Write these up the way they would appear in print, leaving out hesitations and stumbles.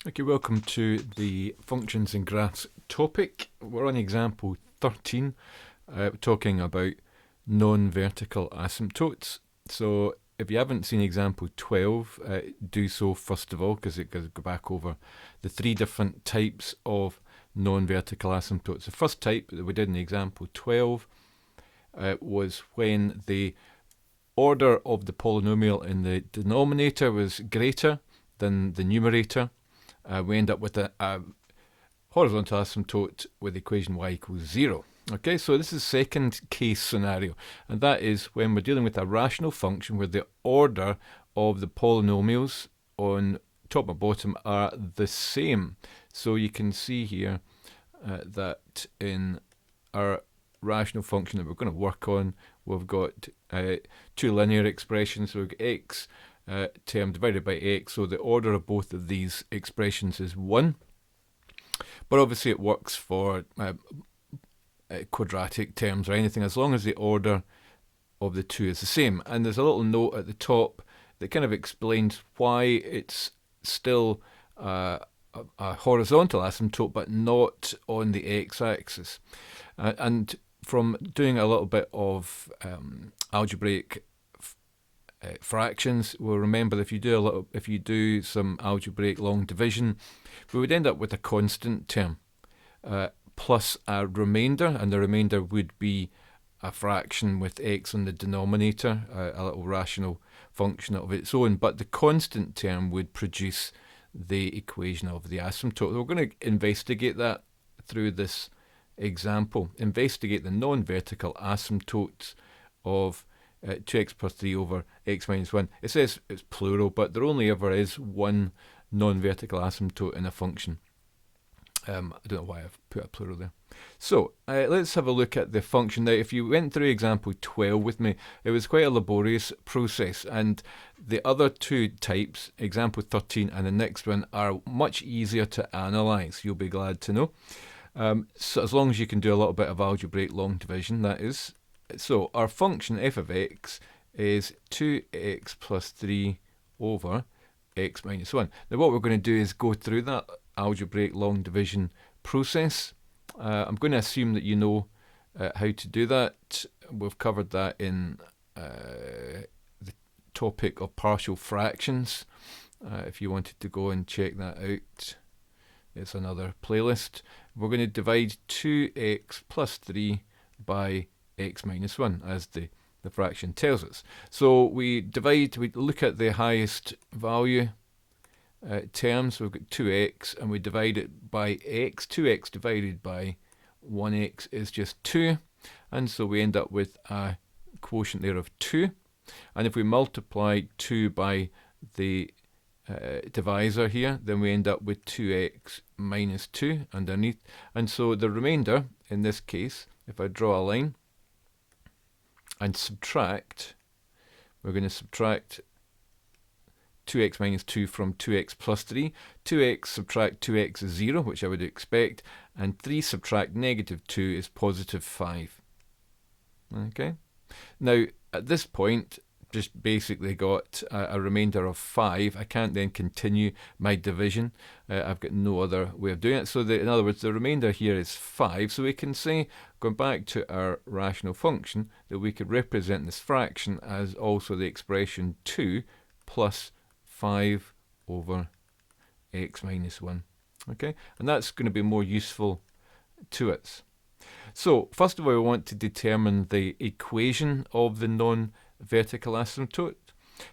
Okay, welcome to the functions and graphs topic. We're on example 13, talking about non-vertical asymptotes. So if you haven't seen example 12, do so first of all, because it goes back over the three different types of non-vertical asymptotes. The first type that we did in example 12 was when the order of the polynomial in the denominator was greater than the numerator. We end up with a horizontal asymptote with the equation y equals 0. Okay, so this is second case scenario, and that is when we're dealing with a rational function where the order of the polynomials on top and bottom are the same. So you can see here that in our rational function that we're going to work on, we've got two linear expressions. So we've got x term divided by x, so the order of both of these expressions is 1. But obviously it works for quadratic terms or anything, as long as the order of the two is the same. And there's a little note at the top that kind of explains why it's still a horizontal asymptote but not on the x-axis. And from doing a little bit of algebraic fractions, we'll remember that if you do some algebraic long division, we would end up with a constant term plus a remainder, and the remainder would be a fraction with x on the denominator, a little rational function of its own, but the constant term would produce the equation of the asymptote. We're going to investigate that through this example. Investigate the non-vertical asymptotes of 2x plus 3 over x minus 1. It says it's plural, but there only ever is one non-vertical asymptote in a function. I don't know why I've put a plural there. So let's have a look at the function. Now, if you went through example 12 with me, it was quite a laborious process, and the other two types, example 13 and the next one, are much easier to analyse, you'll be glad to know. So as long as you can do a little bit of algebraic long division, that is. So our function f of x is 2x plus 3 over x minus 1. Now what we're going to do is go through that algebraic long division process. I'm going to assume that you know how to do that. We've covered that in the topic of partial fractions. If you wanted to go and check that out, it's another playlist. We're going to divide 2x plus 3 by x minus 1, as the fraction tells us. So we look at the highest value terms. We've got 2x, and we divide it by x. 2x divided by 1x is just 2, and so we end up with a quotient there of 2. And if we multiply 2 by the divisor here, then we end up with 2x minus 2 underneath. And so the remainder, in this case, if I draw a line and subtract, we're going to subtract 2x minus 2 from 2x plus 3. 2x subtract 2x is 0, which I would expect, and 3 subtract negative 2 is positive 5. Okay. Now, at this point, just basically got a remainder of 5. I can't then continue my division. I've got no other way of doing it. So in other words, the remainder here is 5. So we can say, going back to our rational function, that we could represent this fraction as also the expression 2 plus 5 over x minus 1. Okay, and that's going to be more useful to us. So first of all, we want to determine the equation of the non-vertical asymptote.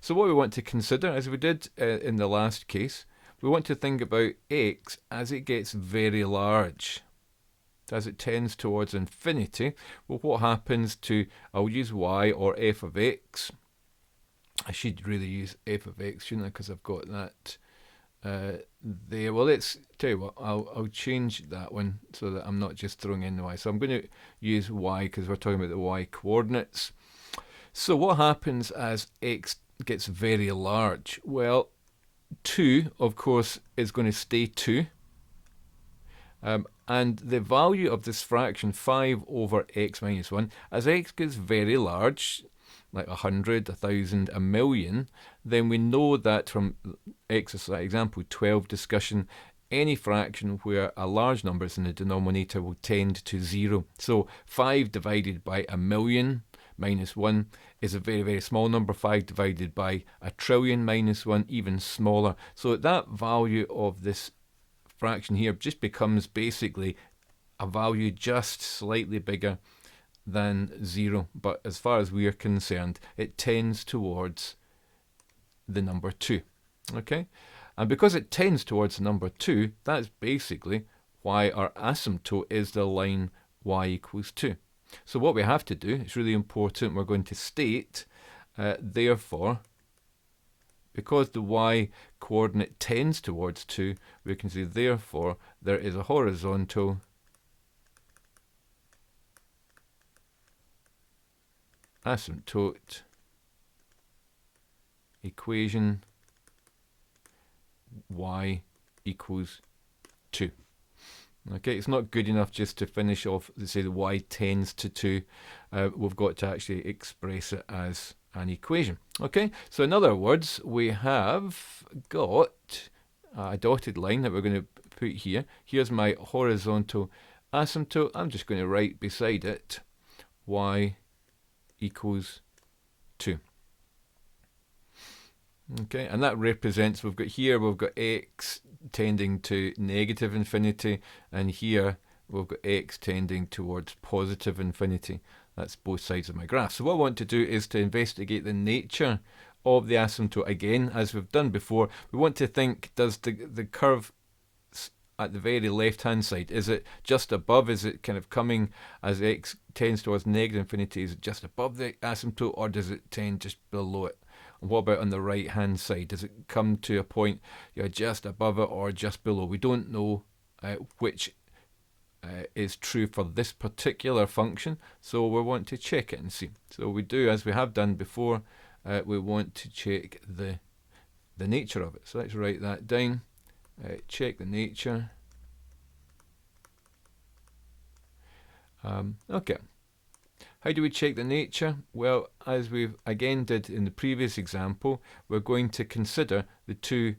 So what we want to consider, as we did in the last case, we want to think about x as it gets very large. As it tends towards infinity, well, what happens to, I'll use y or f of x. I should really use f of x, shouldn't I, because I've got that there. Well, let's tell you what, I'll change that one so that I'm not just throwing in the y. So I'm going to use y because we're talking about the y coordinates. So what happens as x gets very large? Well, 2, of course, is going to stay 2. And the value of this fraction, 5 over x minus 1, as x gets very large, like 100, 1,000, a million, then we know that from exercise example 12 discussion, any fraction where a large number is in the denominator will tend to 0. So 5 divided by a million minus 1 is a very, very small number. 5 divided by a trillion minus 1, even smaller. So that value of this fraction here just becomes basically a value just slightly bigger than 0. But as far as we are concerned, it tends towards the number 2. Okay? And because it tends towards the number 2, that's basically why our asymptote is the line y equals 2. So what we have to do, it's really important, we're going to state, therefore, because the y coordinate tends towards 2, we can say, therefore, there is a horizontal asymptote equation y equals 2. Okay, it's not good enough just to finish off, to say the y tends to 2. We've got to actually express it as an equation. Okay, so in other words, we have got a dotted line that we're going to put here. Here's my horizontal asymptote. I'm just going to write beside it y equals 2. Okay, and that represents, we've got x tending to negative infinity, and here we've got x tending towards positive infinity. That's both sides of my graph. So what I want to do is to investigate the nature of the asymptote again, as we've done before. We want to think, does the curve at the very left-hand side, is it just above? Is it kind of coming as x tends towards negative infinity? Is it just above the asymptote, or does it tend just below it? And what about on the right-hand side? Does it come to a point just above it or just below? We don't know which is true for this particular function, so we want to check it and see. So we do, as we have done before, we want to check the nature of it. So let's write that down. Check the nature. Okay. How do we check the nature? Well, as we again did in the previous example, we're going to consider the two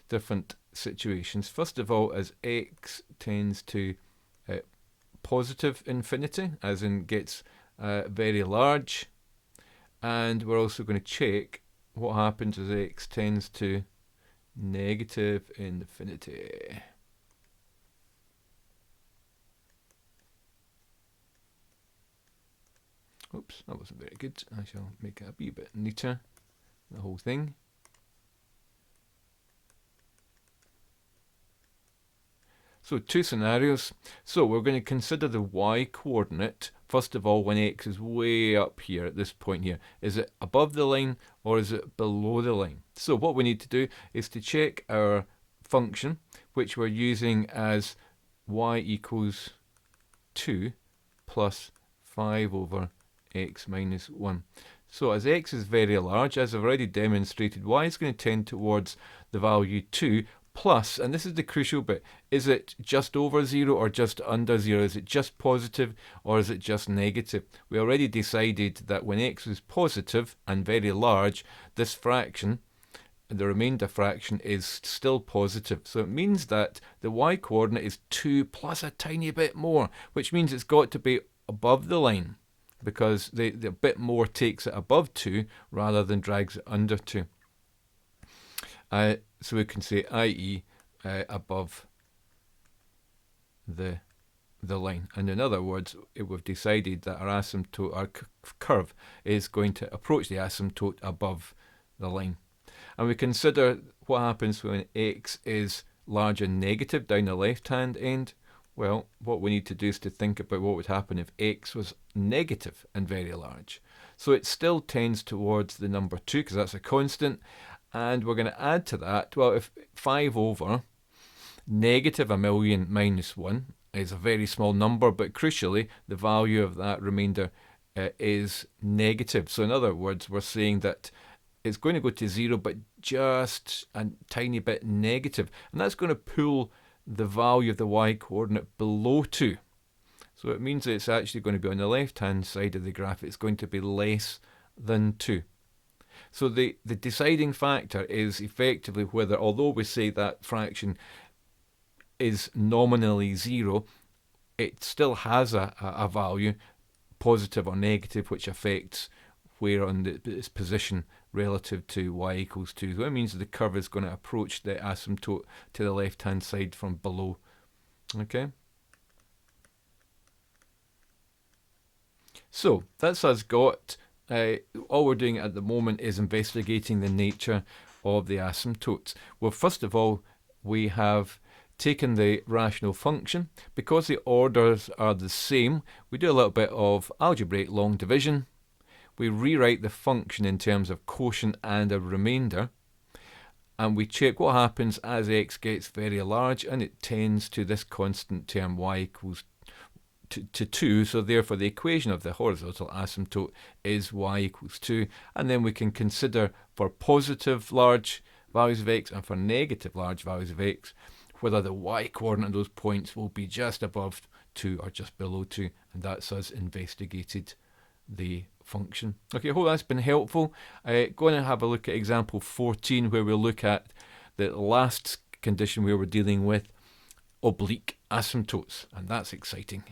different situations. First of all, as x tends to positive infinity, as in gets very large, and we're also going to check what happens as x tends to negative infinity. Oops, that wasn't very good. I shall make it a wee bit neater, the whole thing. So two scenarios. So we're going to consider the y coordinate, first of all, when x is way up here at this point here. Is it above the line or is it below the line? So what we need to do is to check our function, which we're using as y equals 2 plus 5 over x minus 1. So as x is very large, as I've already demonstrated, y is going to tend towards the value 2 plus, and this is the crucial bit, is it just over 0 or just under 0? Is it just positive or is it just negative? We already decided that when x is positive and very large, this fraction, the remainder fraction, is still positive. So it means that the y coordinate is 2 plus a tiny bit more, which means it's got to be above the line, because the bit more takes it above 2 rather than drags it under 2. So we can say i.e. Above the line. And in other words, we've decided that our asymptote, our curve, is going to approach the asymptote above the line. And we consider what happens when x is large and negative down the left-hand end. Well, what we need to do is to think about what would happen if x was negative and very large. So it still tends towards the number 2, because that's a constant. And we're going to add to that, well, if 5 over negative a million minus 1 is a very small number, but crucially, the value of that remainder is negative. So in other words, we're saying that it's going to go to 0, but just a tiny bit negative. And that's going to pull the value of the y coordinate below 2. So it means that it's actually going to be on the left-hand side of the graph. It's going to be less than 2. So the deciding factor is effectively whether, although we say that fraction is nominally 0, it still has a value, positive or negative, which affects where on its position relative to y equals 2. So that means the curve is going to approach the asymptote to the left-hand side from below. Okay? So that's us got. All we're doing at the moment is investigating the nature of the asymptotes. Well, first of all, we have taken the rational function. Because the orders are the same, we do a little bit of algebraic long division. We rewrite the function in terms of quotient and a remainder, and we check what happens as x gets very large and it tends to this constant term y equals to 2, so therefore the equation of the horizontal asymptote is y equals 2, and then we can consider for positive large values of x and for negative large values of x whether the y coordinate of those points will be just above 2 or just below 2, and that's us investigated the function. Okay, I hope that's been helpful. Going to have a look at example 14 where we'll look at the last condition where we're dealing with oblique asymptotes, and that's exciting.